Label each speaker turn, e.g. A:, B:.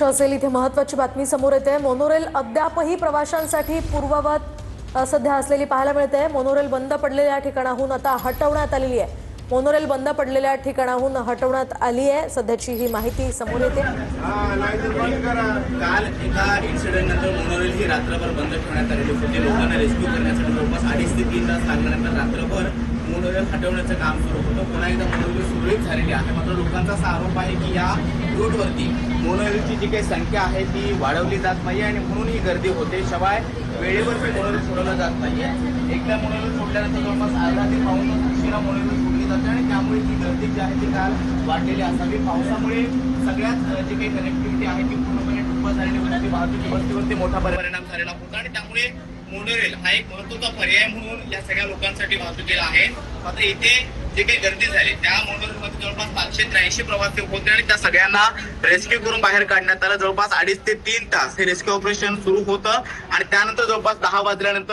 A: असेल इथे महत्त्वाची बातमी समोर येते। मोनोरेल अद्यापही प्रवाशांसाठी पूर्ववत सध्या असलेली पाहायला मिळते। मोनोरेल बंद पडलेल्या ठिकाणाहून आता हटवण्यात आलेली आहे। मोनोरेल बंद पडलेल्या ठिकाणाहून हटवण्यात आली आहे, सध्याची ही माहिती समोर येते।
B: काल एका इन्सिडेंट नंतर मोनोरेल ही रात्रभर बंद ठेवण्यात आलेली होती। लोकांना रेस्क्यू करण्यासाठी जवळपास 2.5 ते 3 तास लागल्यानंतर रात्रभर मोनोरेल हटवण्याचं काम सुरू होतं। पुन्हा एकदा मोनोरेल सुरळीत झालेली आहे। मात्र लोकांचा असा आरोप आहे की या रूटवरती मोनोरेलची जी काही संख्या आहे ती वाढवली जात नाही आणि म्हणून ही गर्दी होते। शिवाय वेळेवर ते मोनोरेल सोडवलं जात नाहीये। एकदा मोनोरेल सोडल्यानंतर जवळपास अर्धा ते पाऊण तास उशिरा मोनोरेल सोडली जाते आणि त्यामुळे ही गर्दी जी आहे ती काल वाढलेली असावी। पावसामुळे सगळ्यात जी काही कनेक्टिव्हिटी आहे ती पूर्णपणे ठप्प झालेली होती। वाहतूक व्यवस्थेवरती मोठा परिणाम झालेला होता आणि त्यामुळे मोनोरेल हा एक महत्त्वाचा पर्याय म्हणून या सगळ्या लोकांसाठी वाहतुकीला आहे। मात्र इथे जे काही गर्दी झाली त्या मोनोरेलमध्ये जवळपास 583 प्रवासी होते आणि त्या सगळ्यांना रेस्क्यू करून बाहेर काढण्यात आलं। जवळपास 2.5 ते 3 तास हे रेस्क्यू ऑपरेशन सुरू होतं आणि त्यानंतर जवळपास 10 वाजल्यानंतर